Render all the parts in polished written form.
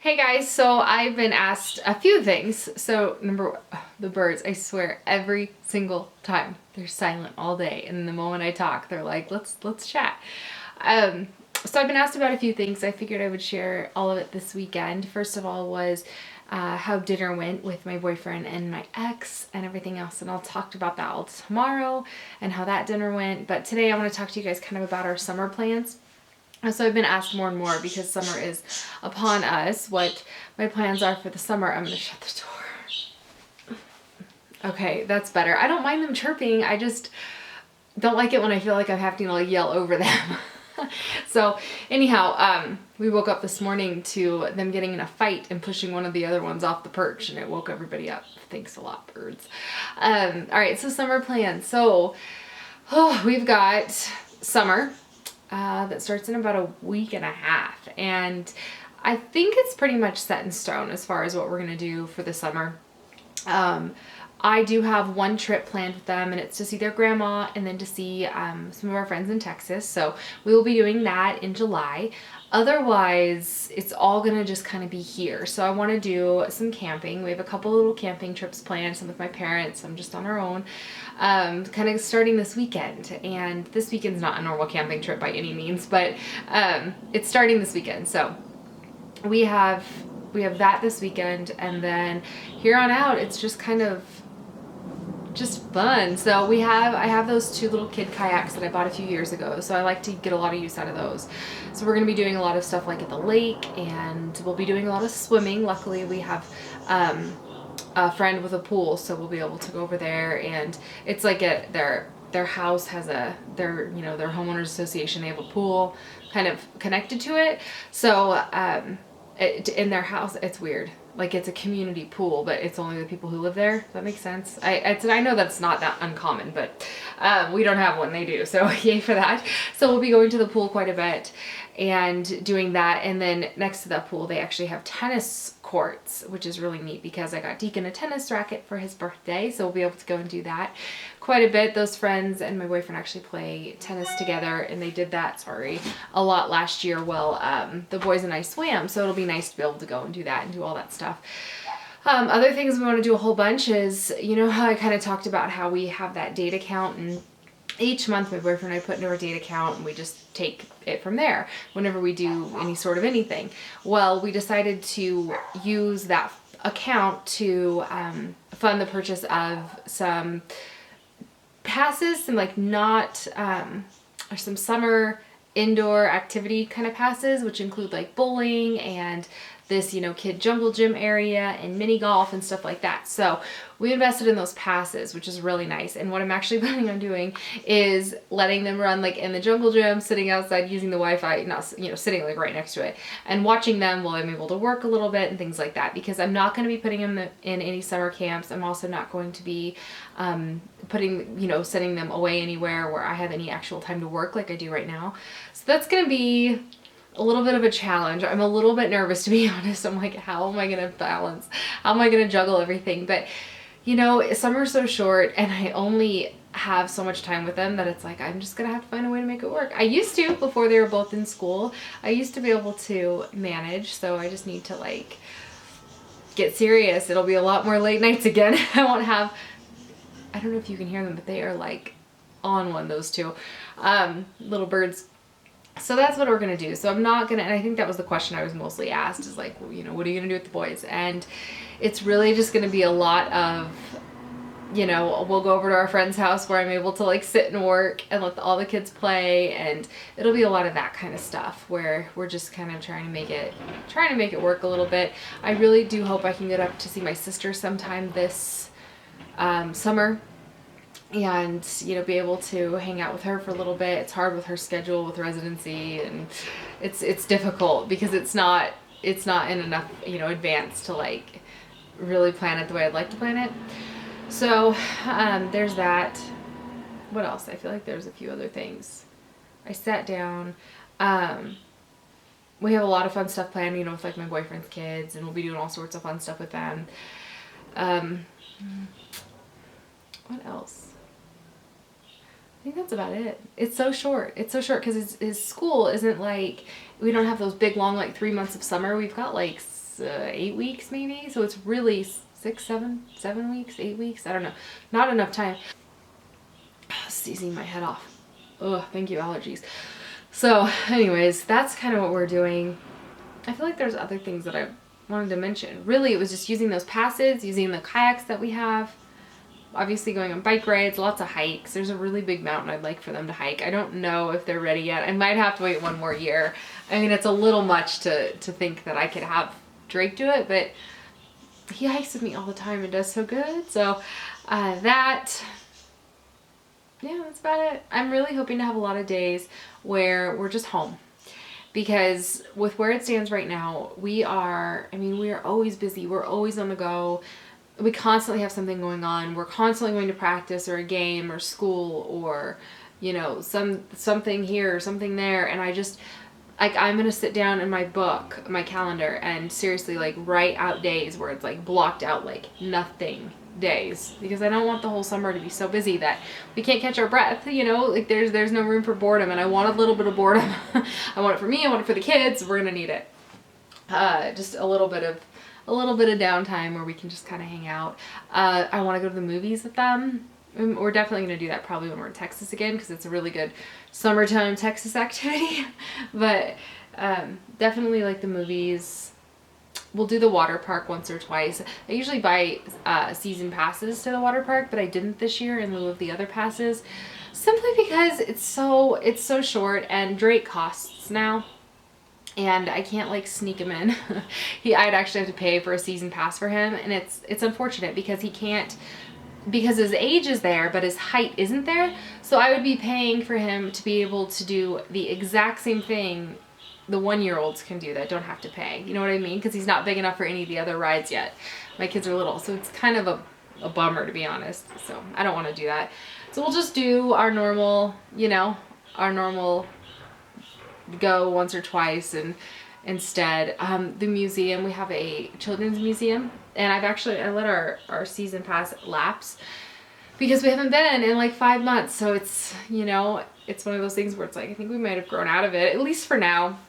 Hey guys, so I've been asked a few things. So the birds, I swear, every single time they're silent all day, and the moment I talk, they're like, let's chat. So I've been asked about a few things. I figured I would share all of it this weekend. First of all was how dinner went with my boyfriend and my ex and everything else, and I'll talk about that all tomorrow and how that dinner went. But today I want to talk to you guys kind of about our summer plans. So I've been asked more and more because summer is upon us, what my plans are for the summer. I'm going to shut the door. Okay, that's better. I don't mind them chirping. I just don't like it when I feel like I'm having to like yell over them. So anyhow, we woke up this morning to them getting in a fight and pushing one of the other ones off the perch, and it woke everybody up. Thanks a lot, birds. All right, so summer plans. So we've got summer. That starts in about a week and a half, and I think it's pretty much set in stone as far as what we're gonna do for the summer. I do have one trip planned with them, and it's to see their grandma and then to see some of our friends in Texas. So we will be doing that in July. Otherwise, it's all gonna just kind of be here. So I want to do some camping. We have a couple little camping trips planned, some with my parents, some just on our own, kind of starting this weekend. And this weekend's not a normal camping trip by any means, but it's starting this weekend. So we have that this weekend, and then here on out, it's just kind of just fun. So I have those two little kid kayaks that I bought a few years ago, so I like to get a lot of use out of those. So we're going to be doing a lot of stuff like at the lake, and we'll be doing a lot of swimming. Luckily we have a friend with a pool, so we'll be able to go over there, and it's like their house has their homeowners association, they have a pool kind of connected to it. So in their house, it's weird. Like, it's a community pool, but it's only the people who live there. Does that make sense? I know that's not that uncommon, but we don't have one. They do. So yay for that. So we'll be going to the pool quite a bit and doing that. And then next to that pool, they actually have tennis courts, which is really neat because I got Deacon a tennis racket for his birthday. So we'll be able to go and do that quite a bit. Those friends and my boyfriend actually play tennis together, and they did that, a lot last year. Well, the boys and I swam, so it'll be nice to be able to go and do that and do all that stuff. Other things we want to do a whole bunch is, you know how I kind of talked about how we have that date account, and each month my boyfriend and I put into our date account, and we just take it from there whenever we do any sort of anything. Well, we decided to use that account to fund the purchase of some passes, some or some summer indoor activity kind of passes, which include like bowling and this, kid jungle gym area and mini golf and stuff like that. So we invested in those passes, which is really nice. And what I'm actually planning on doing is letting them run like in the jungle gym, sitting outside using the Wi-Fi, not, sitting like right next to it, and watching them while I'm able to work a little bit and things like that, because I'm not going to be putting them in any summer camps. I'm also not going to be sending them away anywhere where I have any actual time to work like I do right now. So that's going to be a little bit of a challenge. I'm a little bit nervous, to be honest. I'm like, how am I going to balance? How am I going to juggle everything? But, summer's so short, and I only have so much time with them that it's like, I'm just going to have to find a way to make it work. I used to, before they were both in school, I used to be able to manage, so I just need to, get serious. It'll be a lot more late nights again. I don't know if you can hear them, but they are, on one, those two little birds. So that's what we're going to do. So I'm not going to, and I think that was the question I was mostly asked, is what are you going to do with the boys? And it's really just going to be a lot of, we'll go over to our friend's house where I'm able to sit and work and let all the kids play. And it'll be a lot of that kind of stuff where we're just kind of trying to make it work a little bit. I really do hope I can get up to see my sister sometime this summer, and be able to hang out with her for a little bit. It's hard with her schedule with residency, and it's difficult because it's not in enough advance to really plan it the way I'd like to plan it. So there's that. What else? I feel like there's a few other things. I sat down. We have a lot of fun stuff planned, with my boyfriend's kids, and we'll be doing all sorts of fun stuff with them. What else? I think that's about it. It's so short. It's so short because his school isn't we don't have those big long 3 months of summer. We've got 8 weeks maybe. So it's really 6, 7 weeks, 8 weeks. I don't know. Not enough time. Sneezing my head off. Ugh, thank you, allergies. So anyways, that's kind of what we're doing. I feel like there's other things that I wanted to mention. Really, it was just using those passes, using the kayaks that we have. Obviously going on bike rides, lots of hikes. There's a really big mountain I'd like for them to hike. I don't know if they're ready yet. I might have to wait one more year. I mean, it's a little much to think that I could have Drake do it, but he hikes with me all the time and does so good. So yeah, that's about it. I'm really hoping to have a lot of days where we're just home. Because with where it stands right now, we are always busy. We're always on the go. We constantly have something going on. We're constantly going to practice or a game or school or, you know, something here or something there. And I just, like, I'm going to sit down in my book, my calendar, and seriously, like, write out days where it's, like, blocked out, like, nothing days. Because I don't want the whole summer to be so busy that we can't catch our breath, you know? Like, there's no room for boredom, and I want a little bit of boredom. I want it for me, I want it for the kids. We're going to need it. Just a little bit of downtime where we can just kind of hang out. I want to go to the movies with them. We're definitely going to do that probably when we're in Texas again, because it's a really good summertime Texas activity. But definitely like the movies. We'll do the water park once or twice. I usually buy season passes to the water park, but I didn't this year in lieu of the other passes, simply because it's so short and Drake costs now. And I can't like sneak him in. I'd actually have to pay for a season pass for him, and it's unfortunate because he can't, because his age is there but his height isn't there. So I would be paying for him to be able to do the exact same thing the 1-year-olds can do that don't have to pay. You know what I mean? Because he's not big enough for any of the other rides yet. My kids are little, so it's kind of a bummer, to be honest. So I don't want to do that. So we'll just do our normal, you know, go once or twice. And instead the museum, we have a children's museum, and I let our season pass lapse because we haven't been in like 5 months. So it's, you know, it's one of those things where it's like, I think we might have grown out of it, at least for now.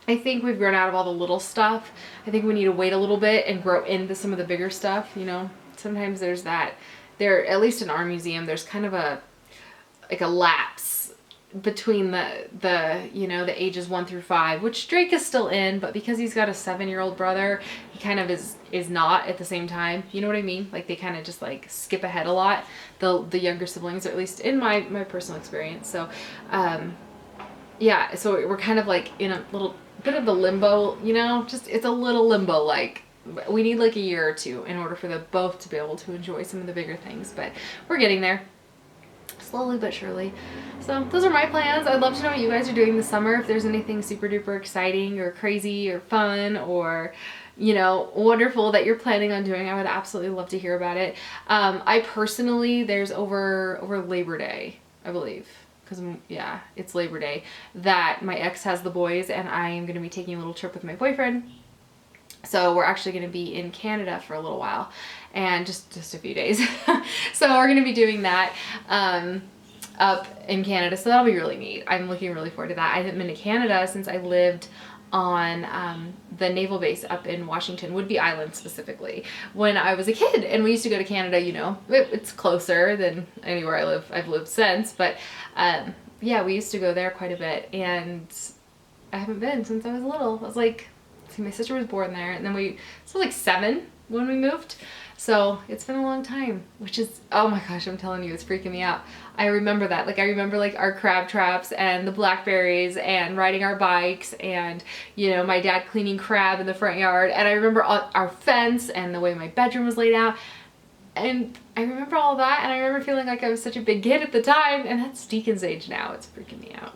I think we've grown out of all the little stuff. I think we need to wait a little bit and grow into some of the bigger stuff. You know, sometimes there's that, at least in our museum, there's kind of a lapse between the you know, the ages 1 through 5, which Drake is still in, but because he's got a 7-year-old brother, he kind of is not at the same time. You know what I mean? Like, they kind of just like skip ahead a lot, the younger siblings, or at least in my personal experience. So yeah, so we're kind of like in a little bit of a limbo, you know, just, it's a little limbo. Like, we need like a year or two in order for them both to be able to enjoy some of the bigger things, but we're getting there. Slowly but surely. So those are my plans. I'd love to know what you guys are doing this summer. If there's anything super duper exciting or crazy or fun or, you know, wonderful that you're planning on doing, I would absolutely love to hear about it. I personally, there's over Labor Day, I believe, because yeah, it's Labor Day, that my ex has the boys, and I am going to be taking a little trip with my boyfriend. So we're actually going to be in Canada for a little while, and just a few days. So we're going to be doing that up in Canada. So that'll be really neat. I'm looking really forward to that. I haven't been to Canada since I lived on the naval base up in Washington, Whidbey Island specifically, when I was a kid. And we used to go to Canada, you know, it's closer than anywhere I've lived since. But yeah, we used to go there quite a bit, and I haven't been since I was little. I was like, see, my sister was born there, and then so like 7 when we moved. So it's been a long time, which is, oh my gosh, I'm telling you, it's freaking me out. I remember that. Like, I remember like our crab traps and the blackberries and riding our bikes, and, you know, my dad cleaning crab in the front yard. And I remember our fence and the way my bedroom was laid out. And I remember all that, and I remember feeling like I was such a big kid at the time, and that's Deacon's age now. It's freaking me out.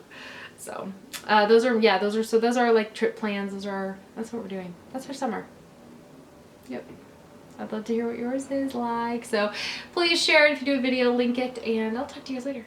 So those are like trip plans. That's what we're doing. That's our summer. Yep. I'd love to hear what yours is like. So please share it if you do a video, link it, and I'll talk to you guys later.